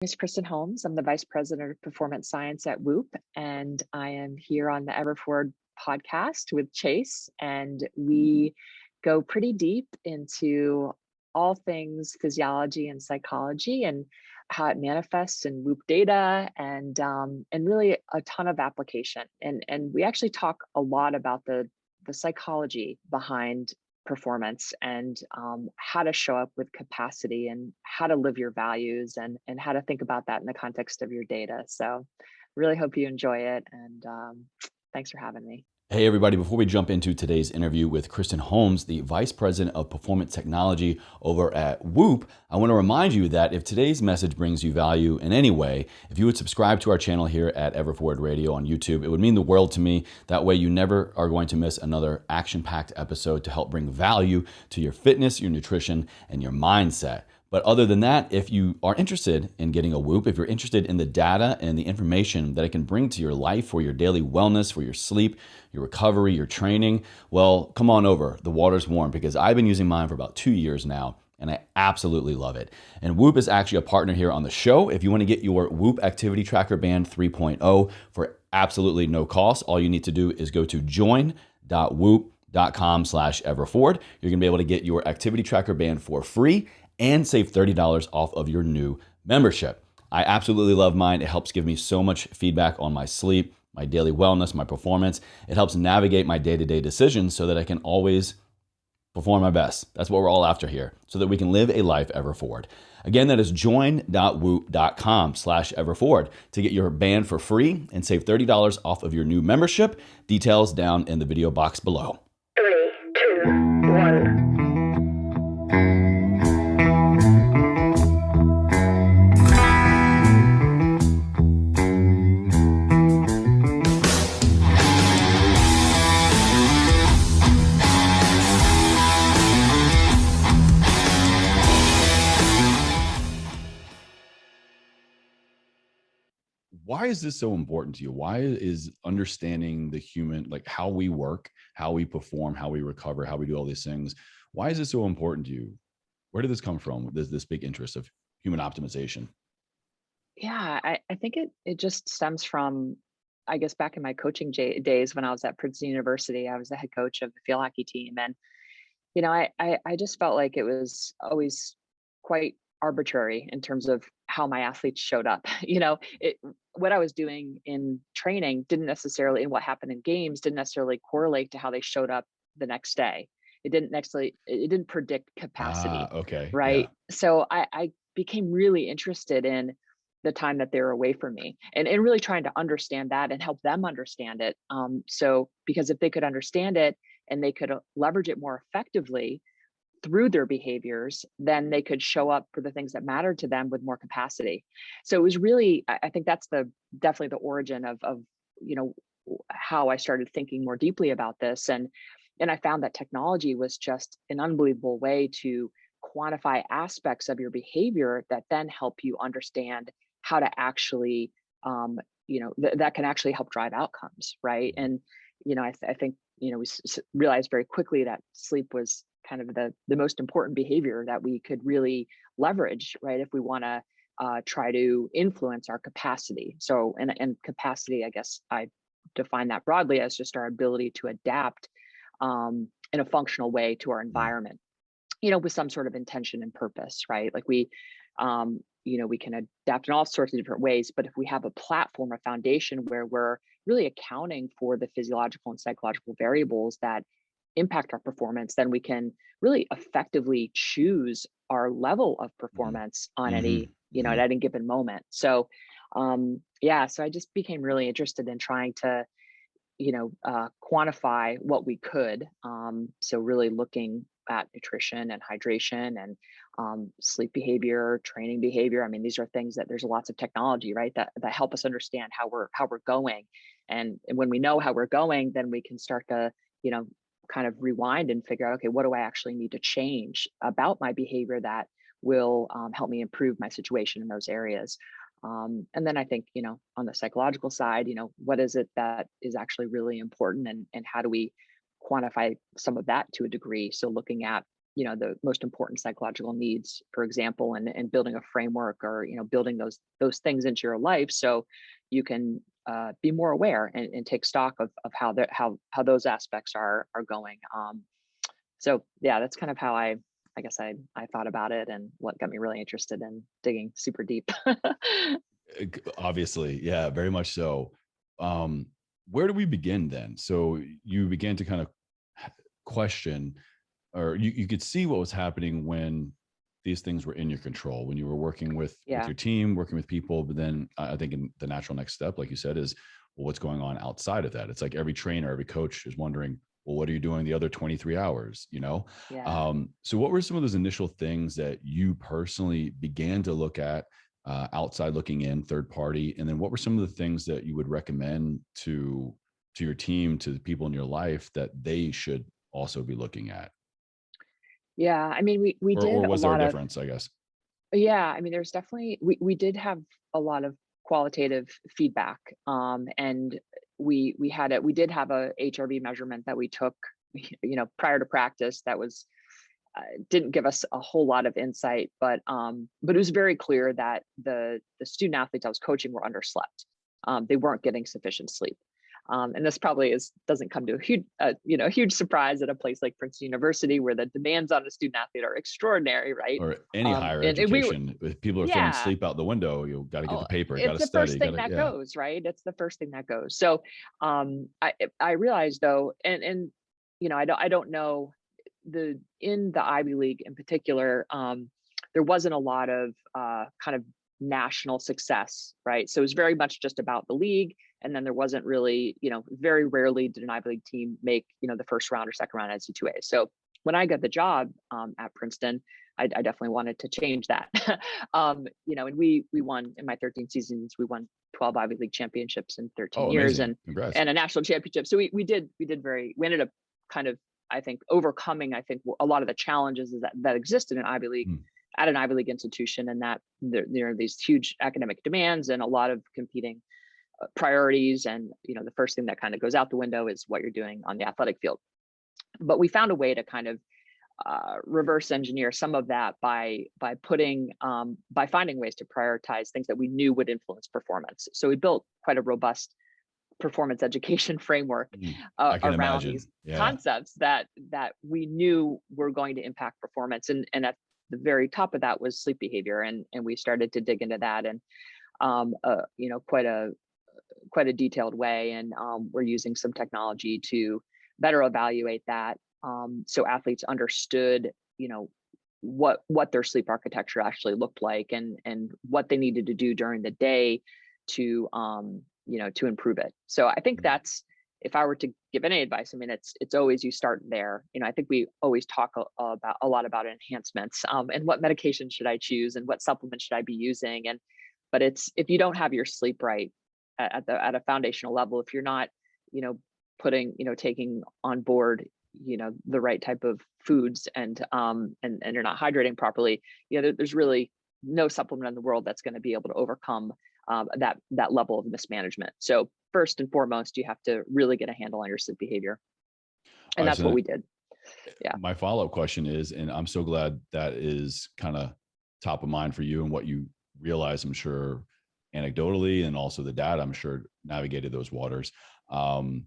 Is Kristen Holmes. I'm the Vice President of Performance Science at Whoop, and I am here on the Everforward podcast with Chase, and we go pretty deep into all things physiology and psychology and how it manifests in Whoop data and really a ton of application. And we actually talk a lot about the psychology behind performance and how to show up with capacity and how to live your values and how to think about that in the context of your data. So really hope you enjoy it, and thanks for having me. Hey, everybody. Before we jump into today's interview with Kristen Holmes, the Vice President of Performance Technology over at Whoop, I want to remind you that if today's message brings you value in any way, if you would subscribe to our channel here at Everforward Radio on YouTube, it would mean the world to me. That way you never are going to miss another action-packed episode to help bring value to your fitness, your nutrition, and your mindset. But other than that, if you are interested in getting a Whoop, if you're interested in the data and the information that it can bring to your life for your daily wellness, for your sleep, your recovery, your training, well, come on over. The water's warm because I've been using mine for about 2 years now, and I absolutely love it. And Whoop is actually a partner here on the show. If you want to get your Whoop Activity Tracker Band 3.0 for absolutely no cost, all you need to do is go to join.whoop.com/everforward. You're going to be able to get your activity tracker band for free and save $30 off of your new membership. I absolutely love mine. It helps give me so much feedback on my sleep, my daily wellness, my performance. It helps navigate my day-to-day decisions so that I can always perform my best. That's what we're all after here, so that we can live a life ever forward. Again, that is join.whoop.com/everforward to get your band for free and save $30 off of your new membership. Details down in the video box below. 3, 2, 1. Why is this so important to you? Why is understanding the human, like how we work, how we perform, how we recover, how we do all these things, why is this so important to you? Where did this come from? This big interest of human optimization? Yeah, I think it just stems from, I guess, back in my coaching days when I was at Princeton University. I was the head coach of the field hockey team, and I just felt like it was always quite arbitrary in terms of how my athletes showed up. What I was doing in training didn't necessarily, and what happened in games didn't necessarily correlate to how they showed up the next day. It didn't predict capacity, Okay. Yeah. right? So I became really interested in the time that they're away from me, and really trying to understand that and help them understand it. So because if they could understand it and they could leverage it more effectively through their behaviors, then they could show up for the things that mattered to them with more capacity. So it was really, I think that's definitely the origin of you know how I started thinking more deeply about this, and I found that technology was just an unbelievable way to quantify aspects of your behavior that then help you understand how to actually that can actually help drive outcomes, right? And I think we realized very quickly that sleep was kind of the most important behavior that we could really leverage, right? If we want to try to influence our capacity. So, and capacity, I guess I define that broadly as just our ability to adapt in a functional way to our environment, with some sort of intention and purpose, right? Like we can adapt in all sorts of different ways, but if we have a platform, a foundation where we're really accounting for the physiological and psychological variables that impact our performance, then we can really effectively choose our level of performance on at any given moment. So, so I just became really interested in trying to, quantify what we could. So really looking at nutrition and hydration and sleep behavior, training behavior. I mean, these are things that there's lots of technology, right, that help us understand how we're going, and when we know how we're going, then we can start to, kind of rewind and figure out, okay, what do I actually need to change about my behavior that will help me improve my situation in those areas. And then I think, on the psychological side, what is it that is actually really important, and how do we quantify some of that to a degree? So looking at, the most important psychological needs, for example, and building a framework, or building those things into your life, so you can be more aware and take stock of how those aspects are going. So yeah, that's kind of how I guess I thought about it, and what got me really interested in digging super deep. Obviously, yeah, very much so. Um, where do we begin then? So you began to kind of question, or you could see what was happening when these things were in your control, when you were working with Yeah. your team, working with people. But then I think in the natural next step, like you said, is, well, what's going on outside of that? It's like every trainer, every coach is wondering, well, what are you doing the other 23 hours? Yeah. So what were some of those initial things that you personally began to look at, outside looking in, third party? And then what were some of the things that you would recommend to your team, to the people in your life, that they should also be looking at? Yeah, I mean, we did Or a was there a lot of. difference, I guess? Yeah, I mean, there's definitely, we did have a lot of qualitative feedback, and we did have a HRV measurement that we took, prior to practice, that was didn't give us a whole lot of insight, but it was very clear that the student athletes I was coaching were underslept. They weren't getting sufficient sleep. And this probably doesn't come to a huge surprise at a place like Princeton University, where the demands on a student athlete are extraordinary, right? Or any higher And we were, education, if people are throwing yeah, sleep out the window, you got to get oh, the paper, got it's to the first study, got thing to, that yeah. goes, right? It's the first thing that goes. So I realized, though, and I don't know, in the Ivy League in particular, there wasn't a lot of kind of national success, right? So it was very much just about the league, and then there wasn't really, very rarely did an Ivy League team make, the first round or second round NC2A. So when I got the job at Princeton, I definitely wanted to change that. And we won in my 13 seasons. We won 12 Ivy League championships in 13 Oh, years, amazing. and Congrats. and a national championship. So we ended up kind of, I think, overcoming, I think, a lot of the challenges that existed in Ivy League, Mm. at an Ivy League institution, and that there are these huge academic demands and a lot of competing priorities. And the first thing that kind of goes out the window is what you're doing on the athletic field. But we found a way to kind of reverse engineer some of that by finding ways to prioritize things that we knew would influence performance. So we built quite a robust performance education framework Mm. I can around these imagine. Yeah. concepts that we knew were going to impact performance. And at the very top of that was sleep behavior, and we started to dig into that, and quite a detailed way. And we're using some technology to better evaluate that, so athletes understood, what their sleep architecture actually looked like, and what they needed to do during the day to to improve it. So I think Mm. that's, if I were to give any advice, I mean, it's always, you start there. I think we always talk about a lot about enhancements, and what medication should I choose, and what supplements should I be using. But it's, if you don't have your sleep right at a foundational level, if you're not, you know, taking on board, the right type of foods, and you're not hydrating properly, there's really no supplement in the world that's going to be able to overcome that level of mismanagement. So first and foremost, you have to really get a handle on your sleep behavior, All and right. that's So what then we did. Yeah. my follow-up question is, and I'm so glad that is kind of top of mind for you, and what you realize, I'm sure, anecdotally, and also the data, I'm sure, navigated those waters. Um,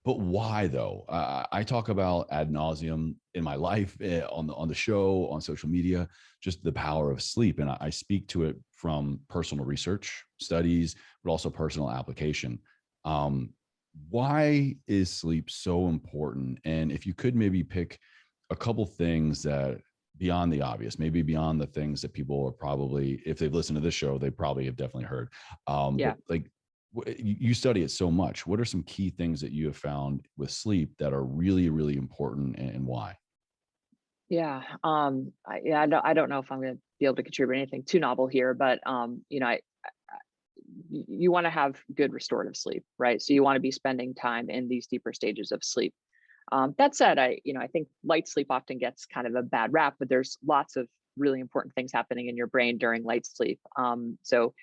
But why though? I talk about ad nauseum in my life, on the show, on social media, just the power of sleep, and I speak to it from personal research, studies, but also personal application. Um, why is sleep so important? And if you could maybe pick a couple things that, beyond the obvious, maybe beyond the things that people are probably, if they've listened to this show, they probably have definitely heard. But Yeah. like, you study it so much. What are some key things that you have found with sleep that are really, really important, and why? Yeah. I don't know if I'm going to be able to contribute anything too novel here, but you want to have good restorative sleep, right? So you want to be spending time in these deeper stages of sleep. That said, I think light sleep often gets kind of a bad rap, but there's lots of really important things happening in your brain during light sleep. So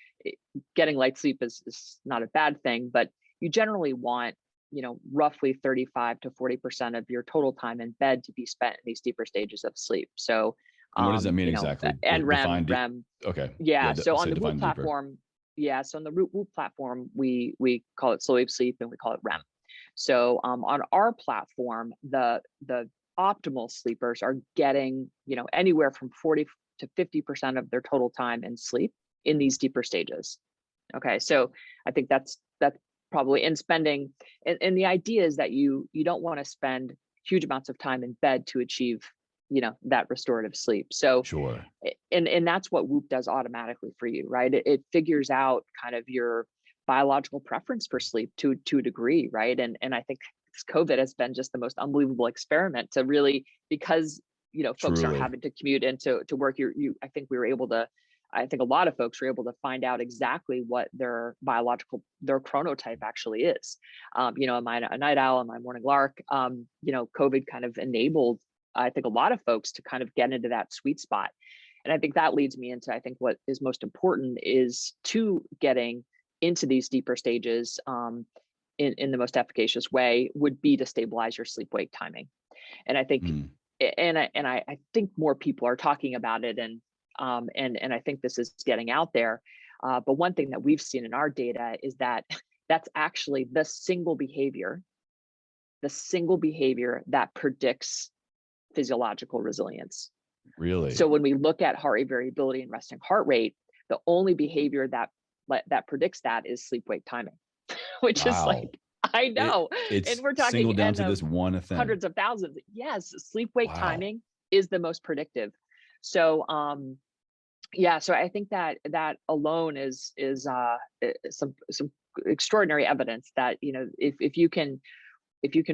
getting light sleep is not a bad thing, but you generally want roughly 35 to 40% of your total time in bed to be spent in these deeper stages of sleep. So, And what does that mean exactly? and REM, Define REM. okay. Yeah. Yeah. So on Say the Whoop define deeper. platform, yeah. So on the Whoop platform, we call it slow wave sleep and we call it REM. So on our platform, the optimal sleepers are getting, anywhere from 40 to 50% of their total time in sleep in these deeper stages. Okay. So I think that's probably in spending, and the idea is that you don't want to spend huge amounts of time in bed to achieve, that restorative sleep. So, Sure. and that's what Whoop does automatically for you, right? It figures out kind of your biological preference for sleep to a degree, right? And I think this COVID has been just the most unbelievable experiment to really, because folks are Truly. having to commute into to work. I think we were able to. I think a lot of folks were able to find out exactly what their chronotype actually is. Am I a night owl? Am I a morning lark? COVID kind of enabled, I think, a lot of folks to kind of get into that sweet spot. And I think that leads me into, I think what is most important is to getting into these deeper stages in the most efficacious way would be to stabilize your sleep wake timing. And I think, Mm. I think more people are talking about it, and I think this is getting out there. But one thing that we've seen in our data is that that's actually the single behavior that predicts physiological resilience. So Really? when we look at heart rate variability and resting heart rate, the only behavior that predicts that is sleep wake timing, which is Wow. like, I know, and It's we're talking singled down N to of this one thing. hundreds of thousands. Yes, sleep wake Wow. timing is the most predictive. So yeah, so I think that alone is some extraordinary evidence that if you can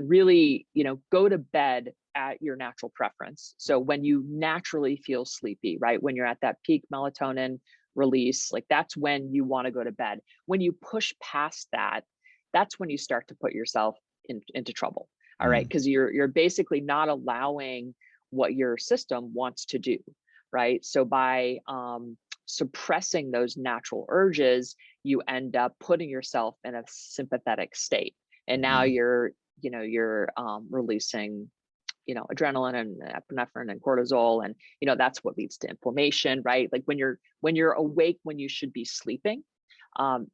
really go to bed at your natural preference. So when you naturally feel sleepy, right, when you're at that peak melatonin release, like that's when you want to go to bed. When you push past that, that's when you start to put yourself into trouble. All right, Mm. because you're basically not allowing what your system wants to do, right? So by suppressing those natural urges, you end up putting yourself in a sympathetic state, and now Mm. you're releasing adrenaline and epinephrine and cortisol, and that's what leads to inflammation, right? Like when you're awake when you should be sleeping,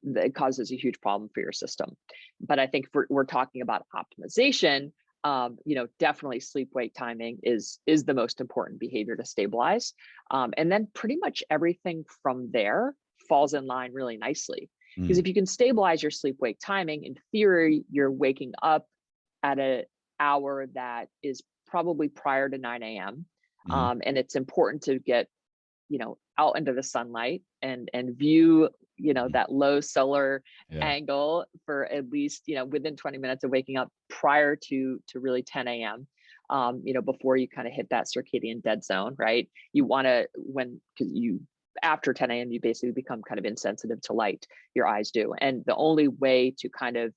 it causes a huge problem for your system. But I think if we're talking about optimization, definitely sleep wake timing is the most important behavior to stabilize, and then pretty much everything from there falls in line really nicely. Because Mm. if you can stabilize your sleep wake timing, in theory, you're waking up at an hour that is probably prior to 9 a.m. Mm. And it's important to get, out into the sunlight and view, Mm. that low solar Yeah. angle for at least, within 20 minutes of waking up prior to really 10 a.m. Before you kind of hit that circadian dead zone, right? You want to, because after 10 a.m., you basically become kind of insensitive to light, your eyes do. And the only way to kind of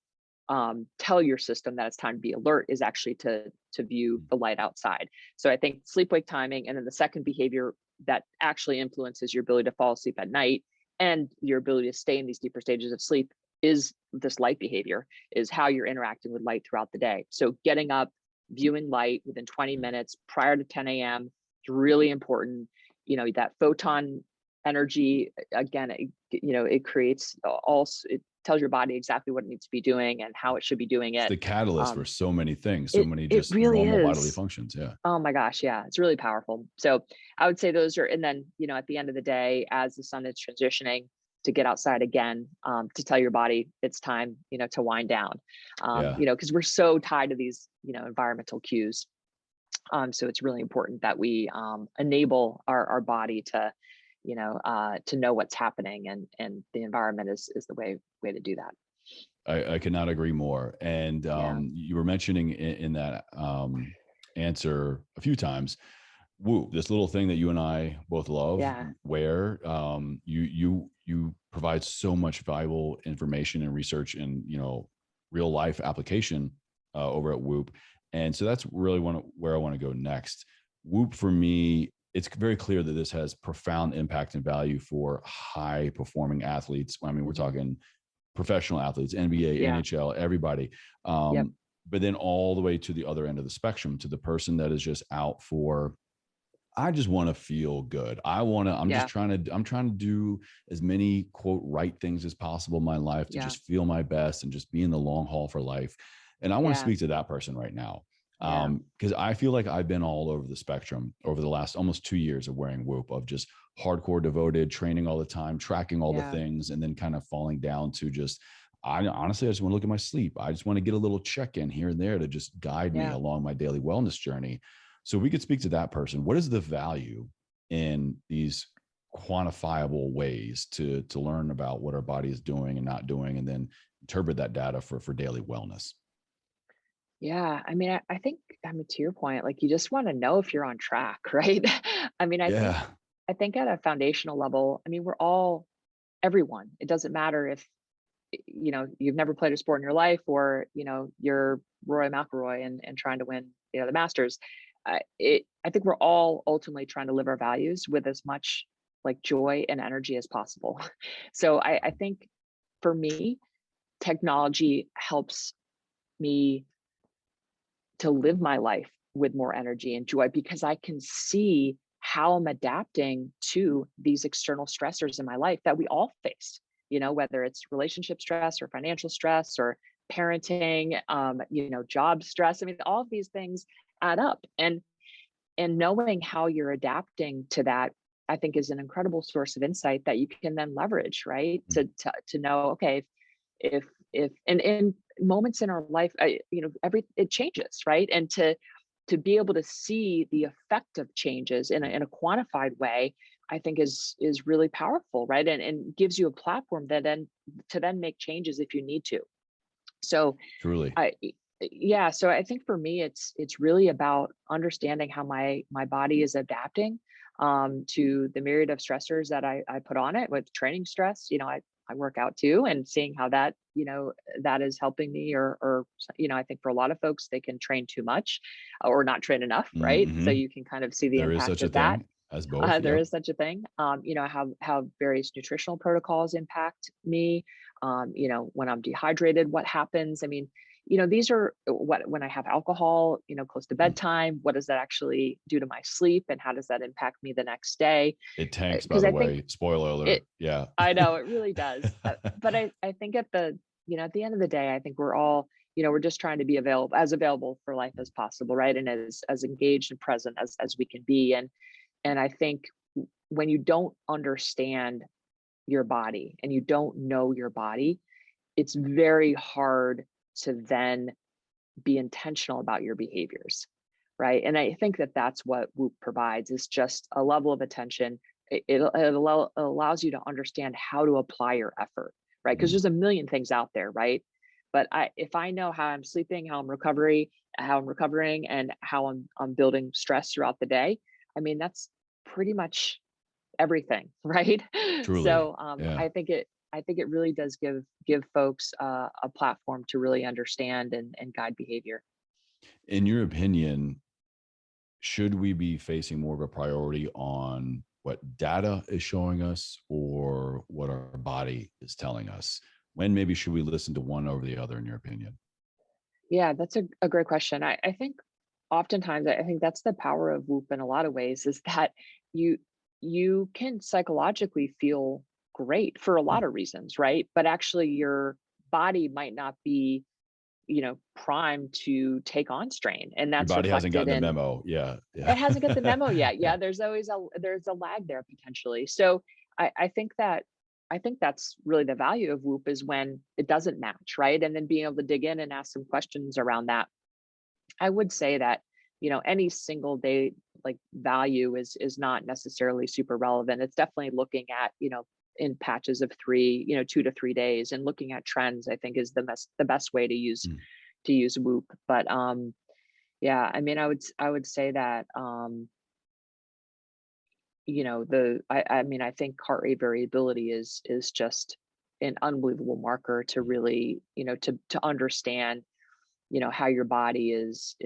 tell your system that it's time to be alert is actually to view the light outside. So I think sleep wake timing, and then the second behavior that actually influences your ability to fall asleep at night and your ability to stay in these deeper stages of sleep is this light behavior, is how you're interacting with light throughout the day. So getting up, viewing light within 20 minutes prior to 10 a.m. is really important. That photon energy, again, it creates it tells your body exactly what it needs to be doing and how it should be doing It's it. the catalyst for Um, so many things, so it many it just really normal bodily is. functions. Yeah. Oh my gosh, yeah, it's really powerful. So I would say those are, and then at the end of the day, as the sun is transitioning, to get outside again, to tell your body it's time, to wind down, Yeah. because we're so tied to these, environmental cues. So it's really important that we enable our body to know what's happening, and the environment is the way to do that. I cannot agree more. And Yeah, you were mentioning in that answer a few times, Woo, this little thing that you and I both love, yeah, where you provide so much valuable information and research and real life application over at Whoop. And so that's really where I want to go next. Whoop, for me, it's very clear that this has profound impact and value for high performing athletes. I mean, we're mhm, talking professional athletes, NBA, Yeah. NHL, everybody. Yep. But then all the way to the other end of the spectrum, to the person that is just out for, I just want to feel good. Yeah. I'm trying to do as many quote right things as possible in my life to Yeah. just feel my best and just be in the long haul for life. And I want to Yeah. speak to that person right now. Yeah. Because I feel like I've been all over the spectrum over the last almost 2 years of wearing Whoop, of just hardcore devoted, training all the time, tracking all the Yeah. things, and then kind of falling down to just, I honestly, I just want to look at my sleep. I just want to get a little check in here and there to just guide me Yeah. along my daily wellness journey. So we could speak to that person. What is the value in these quantifiable ways to learn about what our body is doing and not doing, and then interpret that data for daily wellness? Yeah. I think, to your point, like you just want to know if you're on track, right? I mean, Yeah. I think at a foundational level, we're all, everyone, it doesn't matter if, you've never played a sport in your life, or, you're Roy McIlroy and trying to win, the Masters. I think we're all ultimately trying to live our values with as much like joy and energy as possible. So I think for me, technology helps me to live my life with more energy and joy because I can see how I'm adapting to these external stressors in my life that we all face, whether it's relationship stress or financial stress or parenting, job stress. All of these things add up. And knowing how you're adapting to that, I think, is an incredible source of insight that you can then leverage, right? To know, okay, if and in moments in our life, every it changes, right? And to be able to see the effect of changes in a quantified way, I think is really powerful, right? And gives you a platform that then to then make changes if you need to. So Truly. I yeah, so I think for me it's really about understanding how my body is adapting to the myriad of stressors that I put on it. With training stress, I work out too, and seeing how that, that is helping me, or I think for a lot of folks they can train too much or not train enough, right? So Mm-hmm. you can kind of see the There is impact such a of that. thing as both. There Yep. is such a thing. How various nutritional protocols impact me. When I'm dehydrated, what happens? These are what, when I have alcohol, close to Mm. bedtime, what does that actually do to my sleep, and how does that impact me the next day? It tanks, by Because the I think way. Spoiler it, alert. Yeah. I know it really does. But I think at the end of the day, I think we're all, we're just trying to be available for life as possible, right? And as engaged and present as we can be. And I think when you don't understand your body and you don't know your body, it's very hard to then be intentional about your behaviors, right? And I think that that's what Whoop provides, is just a level of attention. It allows you to understand how to apply your effort, right? Because Mm. there's a million things out there, right? But if I know how I'm sleeping, how I'm recovering, and how I'm building stress throughout the day, that's pretty much everything, right? Truly. So Yeah. I think it really does give folks a platform to really understand and guide behavior. In your opinion, should we be facing more of a priority on what data is showing us or what our body is telling us? When maybe should we listen to one over the other, in your opinion? Yeah, that's a great question. I think oftentimes I think that's the power of Whoop in a lot of ways, is that you you can psychologically feel great for a lot Mm. of reasons, right? But actually your body might not be, primed to take on strain. And Your that's body hasn't reflected gotten the in, memo. Yeah. it Yeah. hasn't got the memo yet. Yeah. Yeah, there's a lag there potentially. So I think that I think that's really the value of Whoop, is when it doesn't match, right? And then being able to dig in and ask some questions around that. I would say that, any single day like value is not necessarily super relevant. It's definitely looking at, in patches of 3, 2 to 3 days, and looking at trends, I think, is the best way Mm. to use Whoop. But yeah, I would say that I think heart rate variability is just an unbelievable marker to Mm. really, to understand, how your body is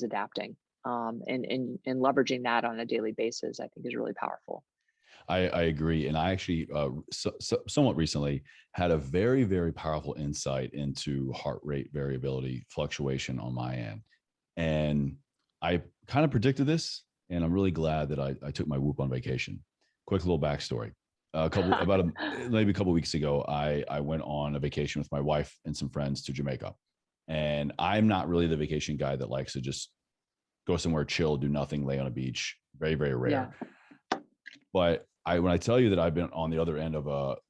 adapting, and leveraging that on a daily basis, I think, is really powerful. I agree. And I actually, somewhat recently, had a very, very powerful insight into heart rate variability fluctuation on my end. And I kind of predicted this, and I'm really glad that I took my Whoop on vacation. Quick little backstory. Maybe a couple weeks ago, I went on a vacation with my wife and some friends to Jamaica. And I'm not really the vacation guy that likes to just go somewhere, chill, do nothing, lay on a beach. Very, very Yeah. rare. But when I tell you that I've been on the other end of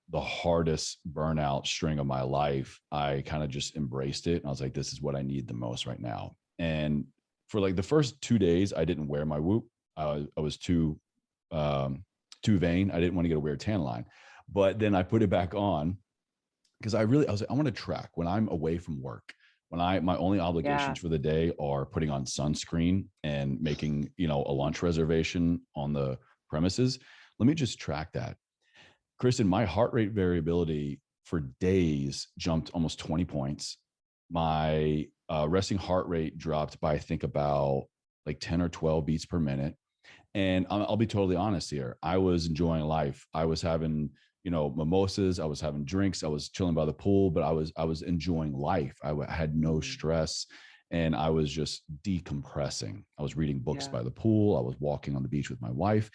the hardest burnout string of my life, I kind of just embraced it. And I was like, this is what I need the most right now. And for like the first 2 days, I didn't wear my Whoop. I was too vain. I didn't want to get a weird tan line. But then I put it back on because I was like, I want to track when I'm away from work. When my only Yeah. obligations for the day are putting on sunscreen and making, a lunch reservation on the premises. Let me just track that. Kristen, my heart rate variability for days jumped almost 20 points. My resting heart rate dropped by, I think, about like 10 or 12 beats per minute. And I'll be totally honest here. I was enjoying life. I was having, mimosas. I was having drinks. I was chilling by the pool, but I was enjoying life. I had no stress, and I was just decompressing. I was reading books Yeah. by the pool. I was walking on the beach with my wife,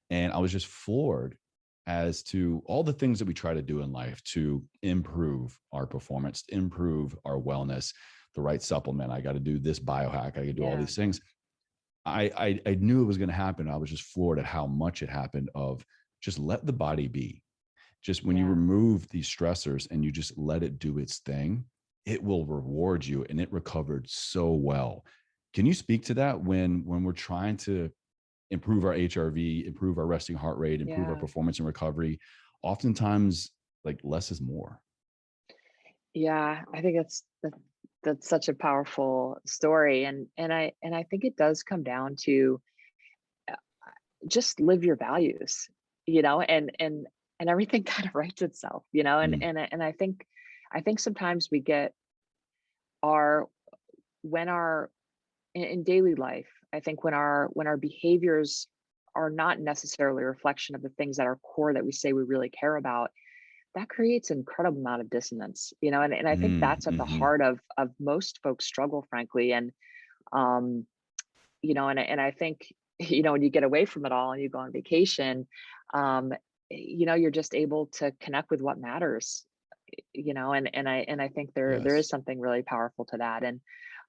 and I was just floored as to all the things that we try to do in life to improve our performance, improve our wellness, the right supplement. I got to do this biohack. I got to do all Yeah. these things. I knew it was going to happen. I was just floored at how much it happened of just let the body be. Just when you Yeah. remove these stressors and you just let it do its thing, it will reward you. And it recovered so well. Can you speak to that when we're trying to improve our HRV, improve our resting heart rate, improve our Yeah. performance and recovery? Oftentimes, like less is more. Yeah. I think that's such a powerful story. And I think it does come down to just live your values, and everything kind of writes itself, and Mm, I think sometimes we get our when our in daily life, I think when our behaviors are not necessarily a reflection of the things that are core that we say we really care about, that creates an incredible amount of dissonance, and I think that's at the mm-hmm. heart of most folks struggle, frankly. And um and I think, when you get away from it all and you go on vacation, um, you're just able to connect with what matters, and I think there is Yes. something really powerful to that. And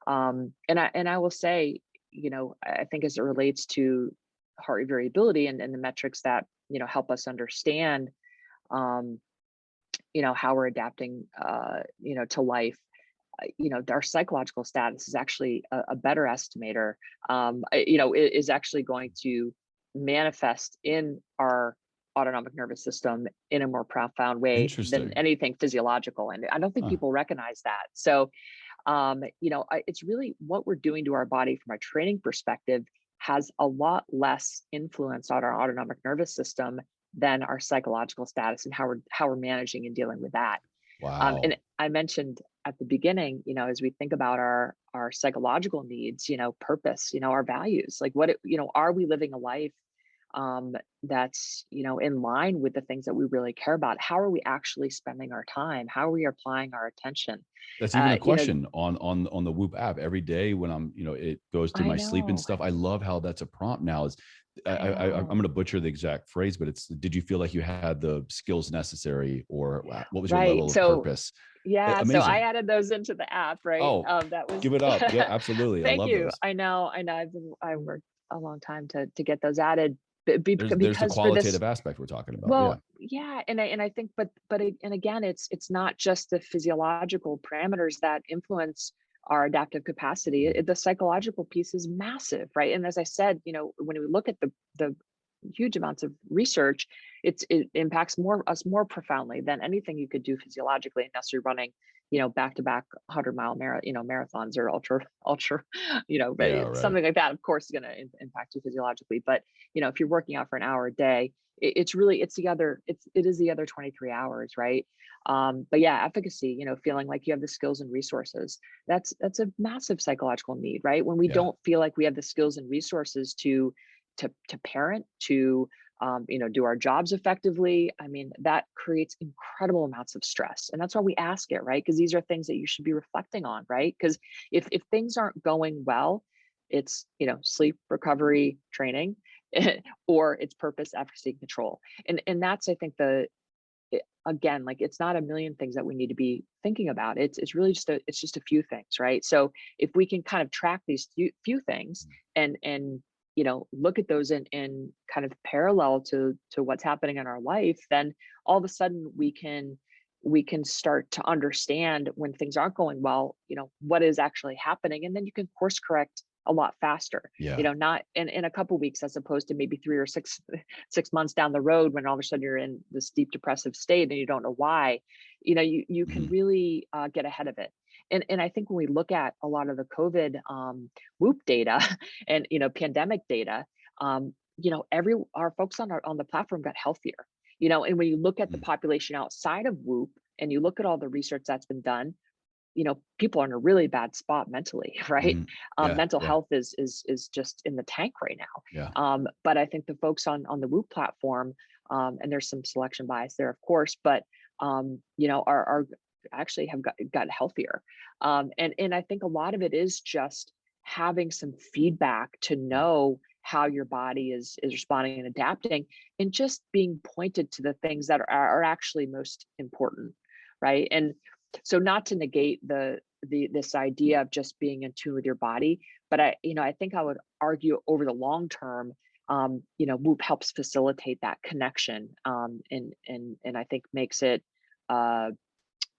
I will say, I think as it relates to heart rate variability and the metrics that, help us understand, um, how we're adapting, to life, our psychological status is actually a better estimator, is actually going to manifest in our autonomic nervous system in a more profound way than Interesting. anything physiological. And I don't think Huh. people recognize that. So, it's really what we're doing to our body from a training perspective has a lot less influence on our autonomic nervous system than our psychological status and how we're managing and dealing with that. And Wow. I mentioned at the beginning, as we think about our psychological needs, purpose, our values, like are we living a life that's, in line with the things that we really care about? How are we actually spending our time? How are we applying our attention? That's even a You know, question on the Whoop app every day when it goes through I my sleep and know, stuff. I love how that's a prompt now. Is I I'm know. going to butcher the exact phrase, but it's, did you feel like you had the skills necessary, or what was your Right. level of So purpose? yeah, so I Amazing. added those into the app, right? Oh, That was give it up. Yeah, absolutely. I thank love you. those. I know. I worked a long time to get those added, There's the because for this. qualitative aspect we're talking about. Yeah. Well, yeah, and I think, and again, it's not just the physiological parameters that influence our adaptive capacity. The psychological piece is massive, right? And as I said, when we look at the huge amounts of research, it impacts more profoundly than anything you could do physiologically, unless you're running, back to back 100-mile marathons or ultra, but Yeah. Right. something like that, of course, is going to impact you physiologically. But if you're working out for an hour a day, it is the other 23 hours, right? But yeah, efficacy, feeling like you have the skills and resources, that's a massive psychological need, right? When we Yeah. don't feel like we have the skills and resources to parent, to do our jobs effectively. I mean, that creates incredible amounts of stress. And that's why we ask it, right? Because these are things that you should be reflecting on, right? Because if things aren't going well, it's, sleep, recovery, training, or it's purpose, efficacy, control. And that's, I think, again, like, it's not a million things that we need to be thinking about. It's really just a few things, right? So if we can kind of track these few things and look at those in kind of parallel to what's happening in our life, then all of a sudden we can start to understand when things aren't going well, what is actually happening, and then you can course correct a lot faster, Yeah. not in a couple weeks, as opposed to maybe 3 or 6 months down the road, when all of a sudden you're in this deep depressive state and you don't know why. You can Mhm. really get ahead of it. And I think when we look at a lot of the COVID Whoop data and pandemic data, every our folks on the platform got healthier. And when you look at the Mhm. population outside of Whoop and you look at all the research that's been done, people are in a really bad spot mentally, right? Mhm. Yeah. Mental Yeah. health is just in the tank right Yeah. now. But I think the folks on the Whoop platform, and there's some selection bias there, of course, but are actually have got healthier. And I think a lot of it is just having some feedback to Mm. know how your body is responding and adapting, and just being pointed to the things that are actually most important, right? And so, not to negate this idea of just being in tune with your body, but I think I would argue over the long term, Whoop helps facilitate that connection, and I think makes it, uh,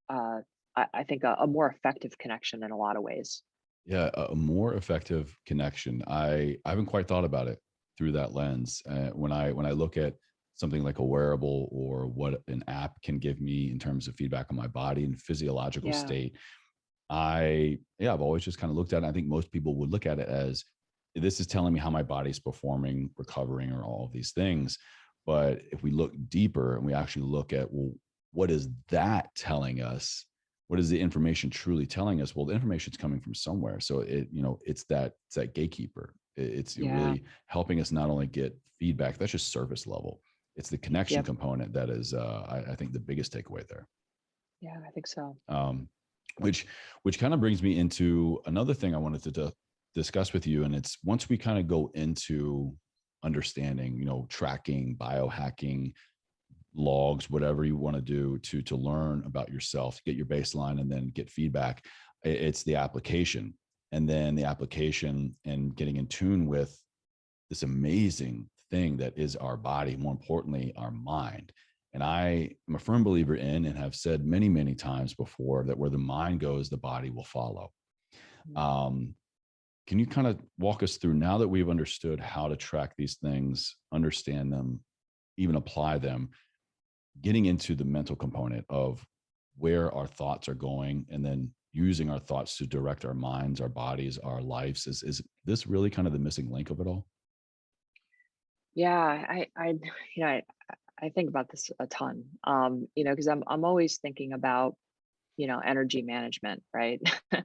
uh, I think, a more effective connection in a lot of ways. Yeah, a more effective connection. I haven't quite thought about it through that lens. When I look at something like a wearable or what an app can give me in terms of feedback on my body and physiological Yeah, state, I've always just kind of looked at it. I think most people would look at it as this is telling me how my body's performing, recovering, or all of these things. But if we look deeper and we actually look at, well, what is that telling us? What is the information truly telling us? Well, the information's coming from somewhere. So it's that gatekeeper. It's yeah, really helping us not only get feedback, that's just surface level. It's the connection yep, component that is, I think, the biggest takeaway there. yeah, I think so. Um, which which kind of brings me into another thing I wanted to discuss with you, and it's once we kind of go into understanding, tracking, biohacking, logs, whatever you want to do to learn about yourself, get your baseline, and then get feedback. It's the application, and then the application and getting in tune with this amazing thing that is our body, more importantly, our mind. And I am a firm believer in and have said many, many times before that where the mind goes, the body will follow. Mm. Um, can you kind of walk us through, now that we've understood how to track these things, understand them, even apply them, getting into the mental component of where our thoughts are going and then using our thoughts to direct our minds, our bodies, our lives? Is this really kind of the missing link of it all? Yeah, you know, I, I think about this a ton, because I'm always thinking about energy management, right?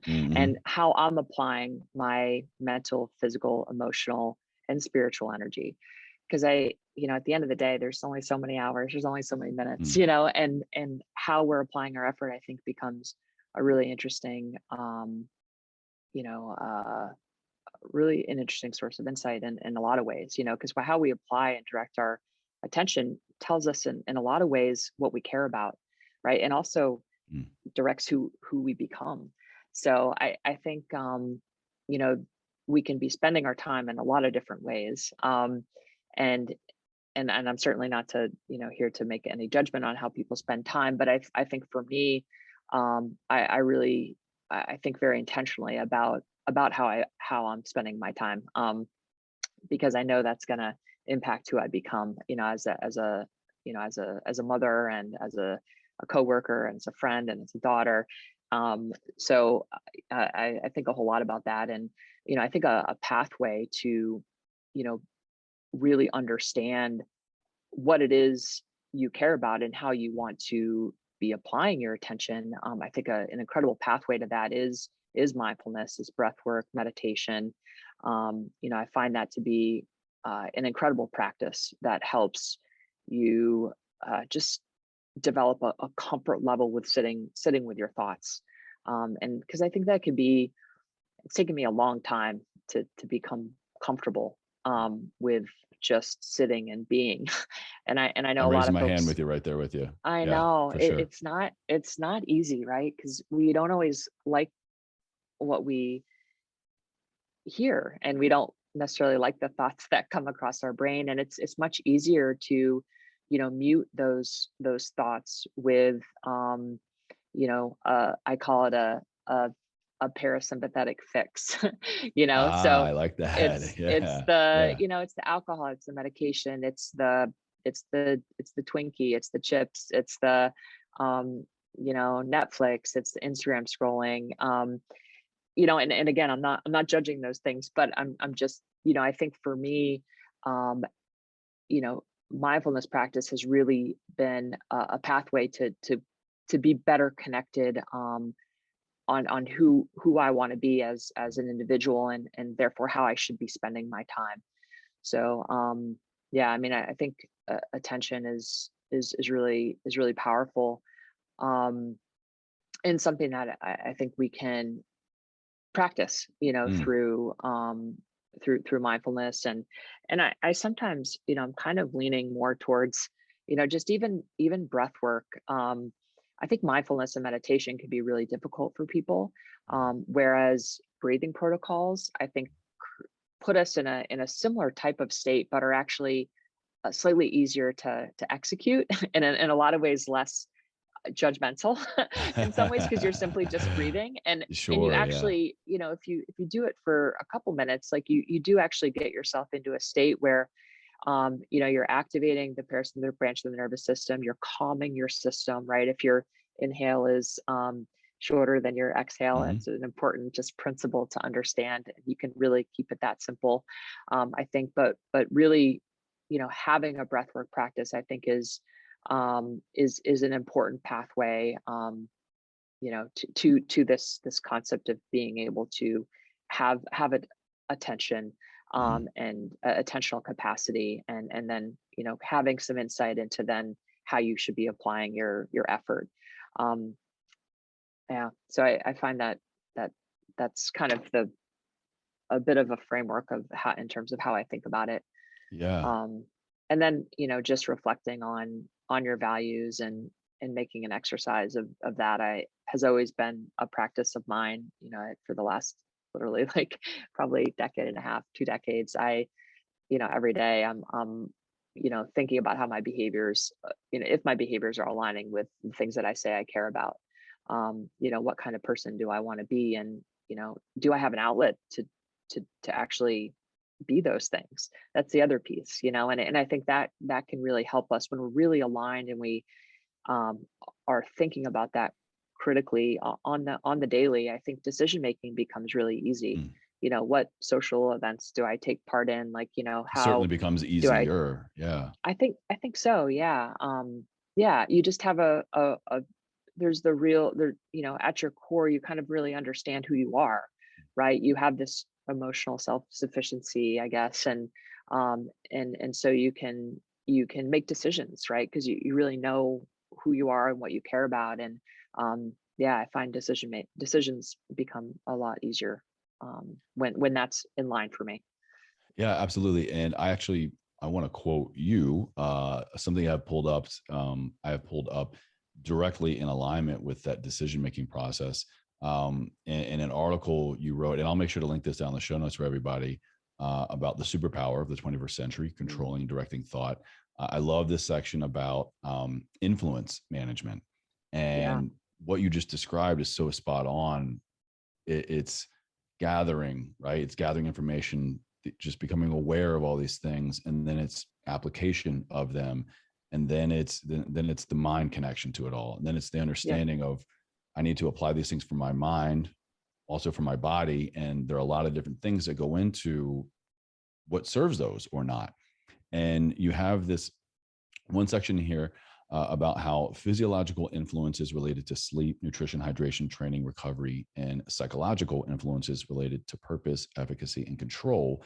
And Hmm. how I'm applying my mental, physical, emotional, and spiritual energy. Because at the end of the day, there's only so many hours, there's only so many minutes, and how we're applying our effort, I think, becomes a really interesting, you know, uh, really an interesting source of insight in a lot of ways, because how we apply and direct our attention tells us in a lot of ways what we care about, right? And also directs who we become. So I think you know we can be spending our time in a lot of different ways. And and I'm certainly not to here to make any judgment on how people spend time, but I think for me, I really I think very intentionally about how I'm spending my time, because I know that's going to impact who I become, as a mother, and as a coworker, and as a friend, and as a daughter. So I think a whole lot about that, and I think a pathway to you know really understand what it is you care about and how you want to be applying your attention. I think an incredible pathway to that is mindfulness, is breath work, meditation. I find that to be an incredible practice that helps you just develop a comfort level with sitting with your thoughts. And because I think that could be, it's taken me a long time to become comfortable with just sitting and being. And I know I'm a lot raising of my hand folks. with you right there with you. I Yeah, know for sure. it's not easy, right? Because we don't always like what we hear, and we don't necessarily like the thoughts that come across our brain, and it's much easier to mute those thoughts with I call it a a parasympathetic fix. Ah, So I like that. it's Yeah, the yeah. it's the alcohol, it's the medication, it's the Twinkie, it's the chips, it's the um Netflix, it's the Instagram scrolling. And again, I'm not judging those things, but I'm just, I think for me, um you know mindfulness practice has really been a pathway to be better connected, on who I want to be as an individual, and therefore how I should be spending my time. So yeah, I mean, I think attention is really powerful, um and something that I think we can practice, Mm, through mindfulness. And I sometimes, I'm kind of leaning more towards, just even breath work. I think mindfulness and meditation can be really difficult for people, whereas breathing protocols, I think, put us in a similar type of state, but are actually slightly easier to execute, and in a lot of ways less judgmental in some ways, because you're simply just breathing, and you sure, yeah. actually, if you do it for a couple minutes, like you do actually get yourself into a state where you're activating the parasympathetic branch of the nervous system, you're calming your system, right? If your inhale is shorter than your exhale, Hmm. it's an important just principle to understand. You can really keep it that simple, I think. But really, having a breathwork practice, I think, is an important pathway, to this concept of being able to have attention, Hmm. and attentional capacity, and then having some insight into then how you should be applying your effort. um yeah, so I find that that's kind of the a bit of a framework of how, in terms of how I think about it. Yeah. um and then, just reflecting on your values, and making an exercise of that, I has always been a practice of mine, for the last, literally, like, probably decade and a half, 2 decades. Every day I'm thinking about how my behaviors, if my behaviors are aligning with the things that I say I care about. What kind of person do I want to be, and do I have an outlet to actually be those things? That's the other piece, and I think that can really help us when we're really aligned, and we um, are thinking about that critically, on the daily. I think decision making becomes really easy. Mm. What social events do I take part in? Like, Certainly how becomes do I easier. Yeah. I think so, yeah. Yeah, you just have a there's the real there, at your core, you kind of really understand who you are, right? You have this emotional self-sufficiency, I guess, and so you can make decisions, right? Because you really know who you are and what you care about. And yeah, I find decisions become a lot easier, when that's in line for me. Yeah, absolutely. And I want to quote you, something I have pulled up directly in alignment with that decision making process. In an article you wrote, and I'll make sure to link this down in the show notes for everybody, about the superpower of the 21st century, Mm, controlling and directing thought. I love this section about influence management. yeah, And what you just described is so spot on. It's gathering, right? It's gathering information, just becoming aware of all these things, and then it's application of them, and then it's the mind connection to it all, and then it's the yeah, understanding of I need to apply these things for my mind, also for my body, and there are a lot of different things that go into what serves those or not. And you have this one section here about how physiological influences related to sleep, nutrition, hydration, training, recovery, and psychological influences related to purpose, efficacy, and control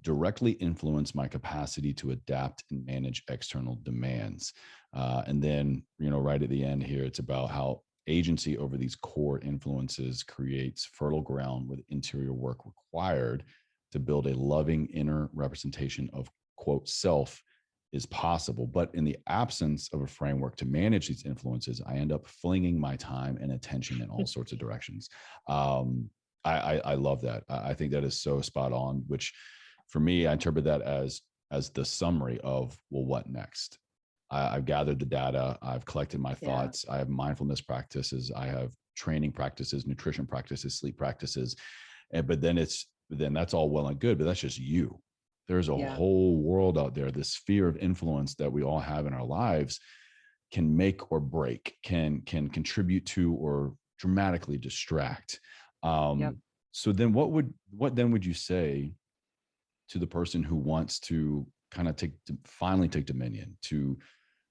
directly influence my capacity to adapt and manage external demands. And then, right at the end here, it's about how agency over these core influences creates fertile ground with interior work required to build a loving inner representation of quote self is possible. But in the absence of a framework to manage these influences, I end up flinging my time and attention in all sorts of directions. I love that. I think that is so spot on, which for me, I interpret that as the summary of, well, what next? I've gathered the data, I've collected my Yeah. thoughts, I have mindfulness practices, I have training practices, nutrition practices, sleep practices. But then that's all well and good, but that's just you. There's a Yeah. whole world out there. This sphere of influence that we all have in our lives can make or break, can contribute to or dramatically distract. Yep. So then what then would you say to the person who wants to kind of finally take dominion, to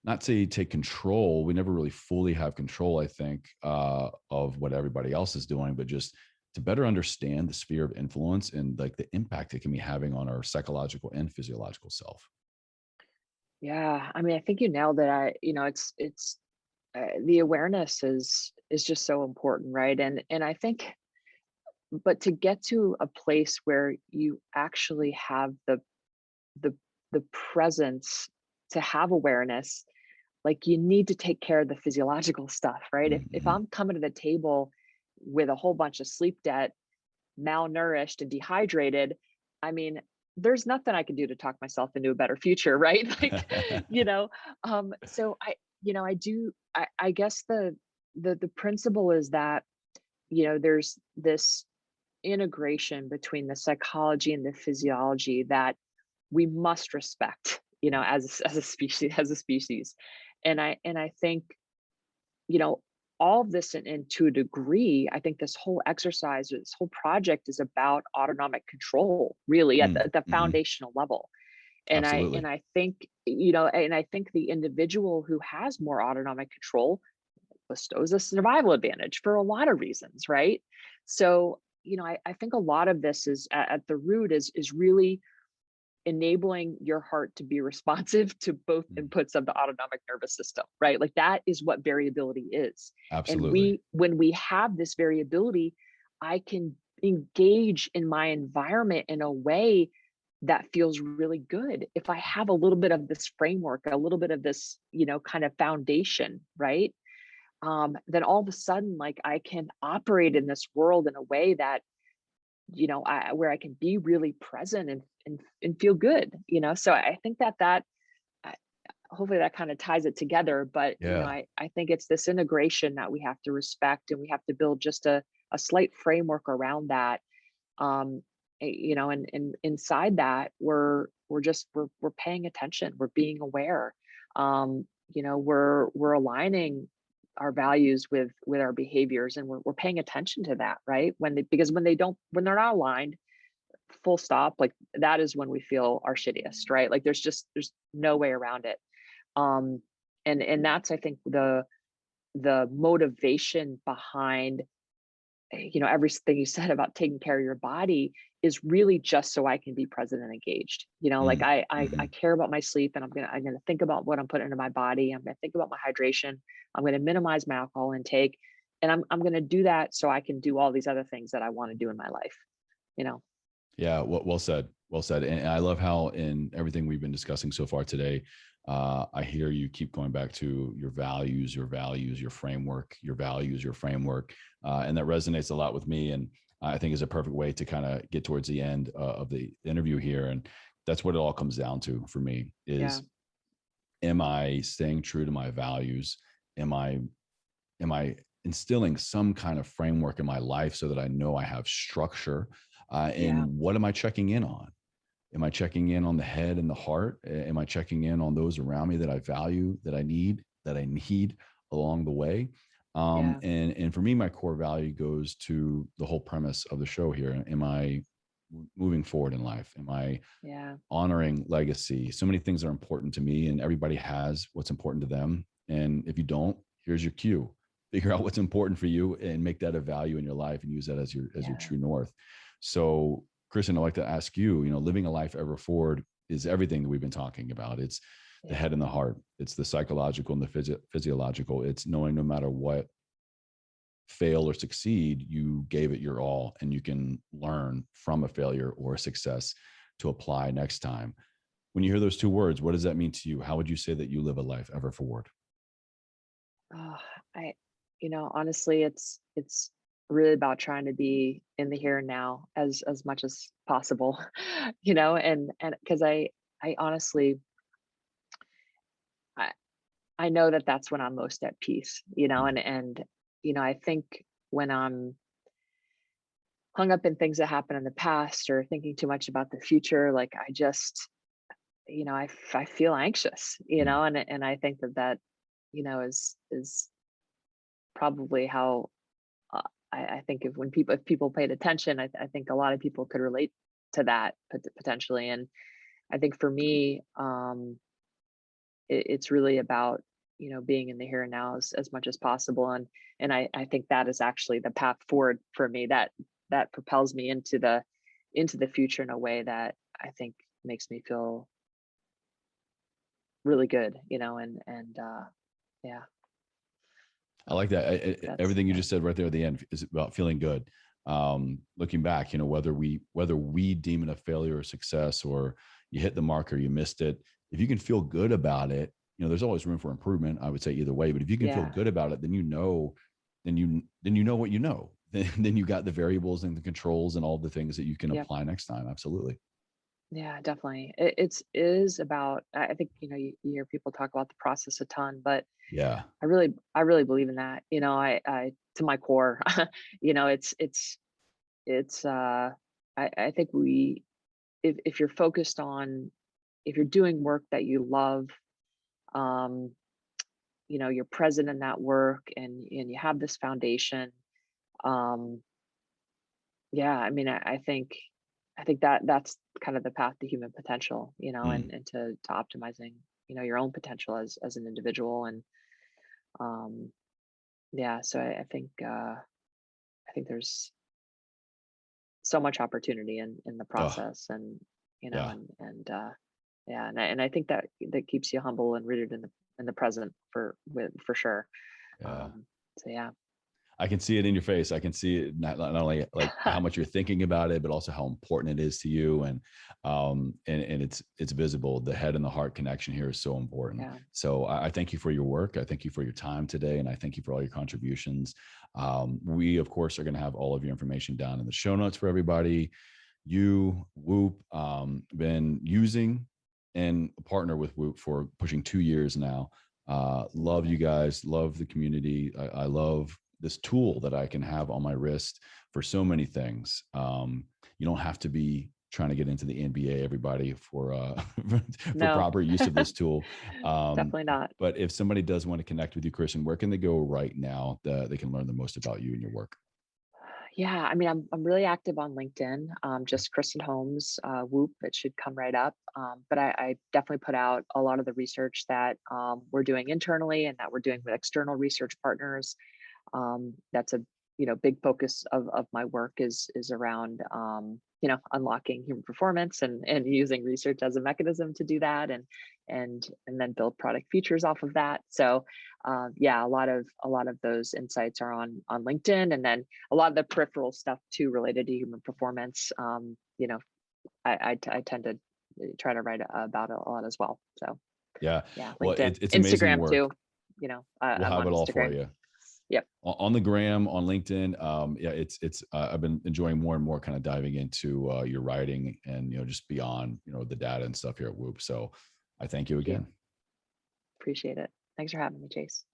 not say take control? We never really fully have control, I think, of what everybody else is doing, but just to better understand the sphere of influence and like the impact it can be having on our psychological and physiological self. Yeah. I mean, I think you nailed it. It's the awareness is just so important, right? And I think, but to get to a place where you actually have the the presence to have awareness, like you need to take care of the physiological stuff, right? If Mm-hmm. I'm coming to the table with a whole bunch of sleep debt, malnourished and dehydrated, I mean, there's nothing I can do to talk myself into a better future, right? Like, you know, so I guess the principle is that, there's this integration between the psychology and the physiology that we must respect, as a species. And I think, you know, all of this, and to a degree, I think this whole exercise, or this whole project, is about autonomic control, really, at the Mm-hmm. foundational level. And I and Absolutely. I think, and I think the individual who has more autonomic control bestows a survival advantage for a lot of reasons, right? So, I think a lot of this is at the root is really enabling your heart to be responsive to both Mm. inputs of the autonomic nervous system, right? Like that is what variability is. And Absolutely. when we have this variability, I can engage in my environment in a way that feels really good. If I have a little bit of this framework, a little bit of this, kind of foundation, right? Then all of a sudden, like I can operate in this world in a way that, where I can be really present and feel good. So I think that I- hopefully that kind of ties it together. But Yeah. I think it's this integration that we have to respect, and we have to build just a slight framework around that. And inside that, we're paying attention, we're being aware. We're aligning our values with our behaviors, and we're paying attention to that, right? Because when they're not aligned, full stop, like that is when we feel our shittiest, right? Like there's no way around it. um and that's, I think, the motivation behind, everything you said about taking care of your body is really just so I can be present and engaged. Like I Mm-hmm. care about my sleep, and I'm gonna think about what I'm putting into my body. I'm gonna think about my hydration. I'm gonna minimize my alcohol intake, and I'm gonna do that so I can do all these other things that I want to do in my life. You know. Yeah, well said. Well said. And I love how in everything we've been discussing so far today, I hear you keep going back to your values, your framework, your values, your framework. And that resonates a lot with me. And I think is a perfect way to kind of get towards the end of the interview here. And that's what it all comes down to for me Yeah. is, am I staying true to my values? Am I am I instilling some kind of framework in my life so that I know I have structure? Yeah. And what am I checking in on? Am I checking in on the head and the heart? Am I checking in on those around me that I value, that I need along the way? Yeah. And for me, my core value goes to the whole premise of the show here. Am I moving forward in life? Am I Yeah. honoring legacy? So many things are important to me, and everybody has what's important to them. And if you don't, here's your cue. Figure out what's important for you and make that a value in your life and use that as your Yeah. true north. So Kristen, I'd like to ask you, living a life ever forward is everything that we've been talking about. It's the Yeah. head and the heart. It's the psychological and the physiological. It's knowing no matter what, fail or succeed, you gave it your all, and you can learn from a failure or a success to apply next time. When you hear those two words, what does that mean to you? How would you say that you live a life ever forward? Oh, I, honestly, it's really about trying to be in the here and now as much as possible, and because I honestly, I I know that that's when I'm most at peace, Mm. and I think when I'm hung up in things that happened in the past or thinking too much about the future, like I just, I feel anxious, Mm. and I think that is probably how I think if people paid attention, I think a lot of people could relate to that potentially. And I think for me, it's really about being in the here and now as much as possible. And I think that is actually the path forward for me. That propels me into the future in a way that I think makes me feel really good. And yeah, I like that. that's Everything you yeah, just said right there at the end is about feeling good. Looking back, whether we deem it a failure or success, or you hit the mark or you missed it, if you can feel good about it, there's always room for improvement. I would say either way, but if you can feel yeah, good about it, then you know what you know. Then you got the variables and the controls and all the things that you can yep. apply next time. Absolutely. Yeah, definitely. It is about. I think you hear people talk about the process a ton, but Yeah. I really believe in that. I to my core. It's. I think if you're focused on if you're doing work that you love, um, you're present in that work and you have this foundation. Um, yeah, I mean, I think that's kind of the path to human potential, Mm. and to optimizing, your own potential as an individual. And um, yeah, so I think there's so much opportunity in the Oh, process, and yeah. yeah, and I think that keeps you humble and rooted in the present for sure. Yeah. Um, so yeah, I can see it in your face. I can see it not only like how much you're thinking about it, but also how important it is to you. And it's visible. The head and the heart connection here is so important. yeah, So I thank you for your work. I thank you for your time today, and I thank you for all your contributions. We of course are going to have all of your information down in the show notes for everybody. You, Whoop, been using and partner with Whoop for pushing 2 years now. love Love you it. guys. Love the community. I love this tool that I can have on my wrist for so many things. You don't have to be trying to get into the NBA, everybody, for for No, proper use of this tool. Um, definitely not. but if somebody does want to connect with you, Christian, where can they go right now that they can learn the most about you and your work? Yeah, I mean, I'm really active on LinkedIn. Just Kristen Holmes, Whoop. It should come right up. But I definitely put out a lot of the research that we're doing internally and that we're doing with external research partners. That's a big focus of my work is around unlocking human performance and using research as a mechanism to do that, and then build product features off of that. So yeah, a lot of those insights are on LinkedIn, and then a lot of the peripheral stuff too related to human performance. I tend to try to write about it a lot as well. So Yeah. yeah, Well, LinkedIn, it's amazing Instagram work. too. We'll I'm have on it all for Instagram. you. Yep. On the gram, on LinkedIn. Yeah, it's I've been enjoying more and more kind of diving into your writing and just beyond the data and stuff here at Whoop. So I thank you Thank you. again. Appreciate it. Thanks for having me, Chase.